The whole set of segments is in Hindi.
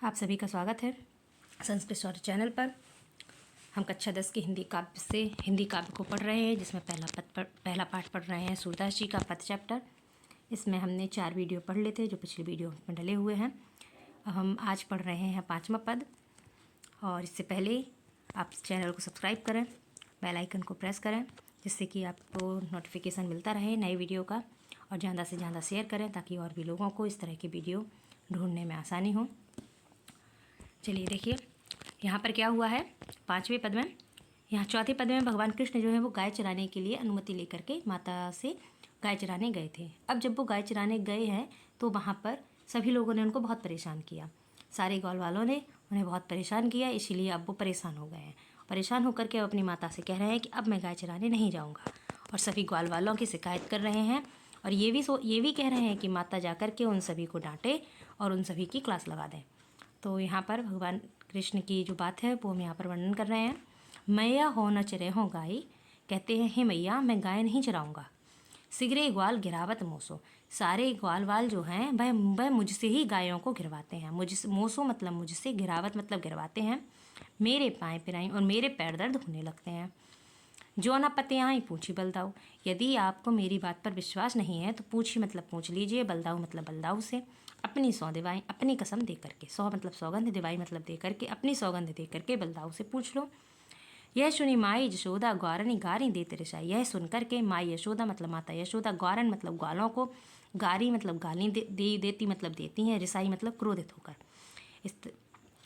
आप सभी का स्वागत है संस्कृत स्टोरी चैनल पर। हम कक्षा 10 के हिंदी काव्य से हिंदी काव्य को पढ़ रहे हैं, जिसमें पहला पाठ पढ़ रहे हैं सूरदास जी का पद चैप्टर। इसमें हमने 4 वीडियो पढ़ लिए थे जो पिछले वीडियो में डले हुए हैं। अब हम आज पढ़ रहे हैं 5वां पद। और इससे पहले आप चैनल को सब्सक्राइब करें, बेल आइकन को प्रेस करें, जिससे कि आपको नोटिफिकेशन मिलता रहे नए वीडियो का। और ज़्यादा से ज़्यादा शेयर करें ताकि और भी लोगों को इस तरह की वीडियो ढूंढने में आसानी हो। चलिए देखिए यहाँ पर क्या हुआ है 5वें पद में। यहाँ 4थे पद में भगवान कृष्ण जो है वो गाय चराने के लिए अनुमति लेकर के माता से गाय चराने गए थे। अब जब वो गाय चराने गए हैं तो वहाँ पर सभी लोगों ने उनको बहुत परेशान किया। सारे ग्वाल वालों ने उन्हें बहुत परेशान किया, इसीलिए अब वो परेशान हो गए हैं। परेशान होकर के अब अपनी माता से कह रहे हैं कि अब मैं गाय चराने नहीं जाऊँगा। और सभी ग्वाल वालों की शिकायत कर रहे हैं और ये भी कह रहे हैं कि माता जा कर के उन सभी को डांटे और उन सभी की क्लास लगा दें। तो यहाँ पर भगवान कृष्ण की जो बात है वो हम यहाँ पर वर्णन कर रहे हैं। मैया हो न चरे हो गाय, कहते हैं हे मैया मैं गाय नहीं चराऊँगा। सिगरे ग्वाल गिरावत मोसो, सारे ग्वाल वाल जो हैं वह मुझसे ही गायों को गिरवाते हैं। मुझसे मोसो मतलब मुझसे, गिरावत मतलब गिरवाते हैं। मेरे पाँव पिराई और मेरे पैर दर्द होने लगते हैं। जो न पते आई पूछी बलदाऊ, यदि आपको मेरी बात पर विश्वास नहीं है तो पूछी मतलब पूछ लीजिए, बलदाऊ मतलब बलदाऊ से अपनी सौ दिवाई, अपनी कसम दे करके, सौ मतलब सौगंध, दिवाई मतलब दे करके, अपनी सौगंध दे करके बलदाऊ से पूछ लो। यह सुनी माई यशोदा ग्वारनी गारी देते रिसाई, यह सुन करके माई यशोदा मतलब माता यशोदा, ग्वारन मतलब ग्वालों को, गारी मतलब गाली देती मतलब देती हैं, रिसाई मतलब क्रोधित होकर।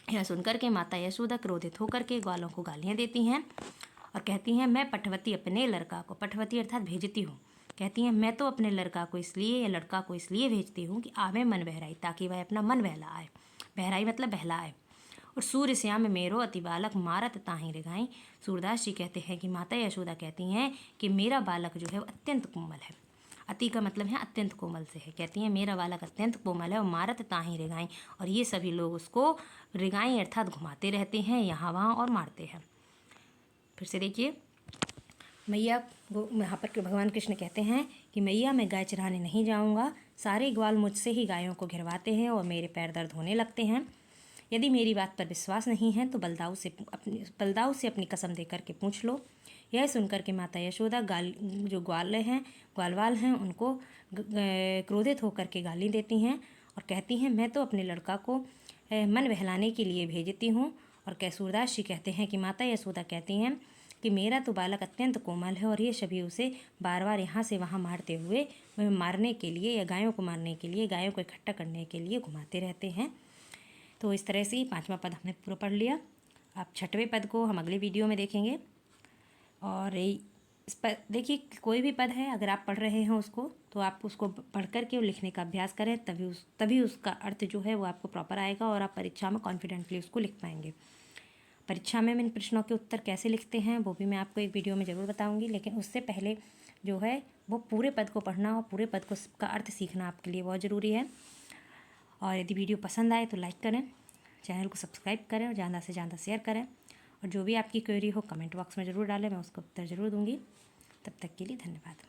यह सुनकर के माता यशोदा क्रोधित होकर के ग्वालों को गालियाँ देती हैं और कहती हैं मैं पठवती अपने लड़का को, पठवती अर्थात भेजती हूँ, कहती हैं मैं तो अपने लड़का को इसलिए या लड़का को इसलिए भेजती हूँ कि आवे मन बहराई, ताकि वह अपना मन बहलाए। बहराई मतलब बहलाए। और सूर्य श्याम मेरो अति बालक मारत ताहि रिगाई, सूरदास जी कहते हैं कि माता यशोदा कहती हैं कि मेरा बालक जो है वो अत्यंत कोमल है। अति का मतलब है अत्यंत कोमल से है। कहती हैं मेरा बालक अत्यंत कोमल है और मारत ताहि रिगाई, और ये सभी लोग उसको रिगाई अर्थात घुमाते रहते हैं यहाँ वहाँ और मारते हैं। फिर से देखिए मैया, वो यहाँ पर भगवान कृष्ण कहते हैं कि मैया मैं गाय चराने नहीं जाऊँगा, सारे ग्वाल मुझसे ही गायों को घिरवाते हैं और मेरे पैर दर्द होने लगते हैं। यदि मेरी बात पर विश्वास नहीं है तो बलदाऊ से अपनी कसम दे करके पूछ लो। यह सुनकर के माता यशोदा जो ग्वालवाल हैं उनको क्रोधित होकर के गाली देती हैं और कहती हैं मैं तो अपने लड़का को मन बहलाने के लिए भेजती हूँ। और सूरदास जी कहते हैं कि माता यशोदा कहती हैं कि मेरा तो बालक अत्यंत कोमल है और ये सभी उसे बार बार यहाँ से वहाँ मारते हुए मारने के लिए या गायों को मारने के लिए, गायों को इकट्ठा करने के लिए घुमाते रहते हैं। तो इस तरह से 5वां पद हमने पूरा पढ़ लिया। अब 6वें पद को हम अगले वीडियो में देखेंगे। और इस पर देखिए कोई भी पद है अगर आप पढ़ रहे हैं उसको, तो आप उसको पढ़ कर के लिखने का अभ्यास करें, तभी उसका अर्थ जो है वो आपको प्रॉपर आएगा और आप परीक्षा में कॉन्फिडेंटली उसको लिख पाएंगे। परीक्षा में इन प्रश्नों के उत्तर कैसे लिखते हैं वो भी मैं आपको एक वीडियो में ज़रूर बताऊंगी, लेकिन उससे पहले जो है वो पूरे पद को पढ़ना और पूरे पद का अर्थ सीखना आपके लिए बहुत ज़रूरी है। और यदि वीडियो पसंद आए तो लाइक करें, चैनल को सब्सक्राइब करें और ज़्यादा से ज़्यादा शेयर करें। और जो भी आपकी क्वेरी हो कमेंट बॉक्स में ज़रूर डालें, मैं उसका उत्तर ज़रूर दूँगी। तब तक के लिए धन्यवाद।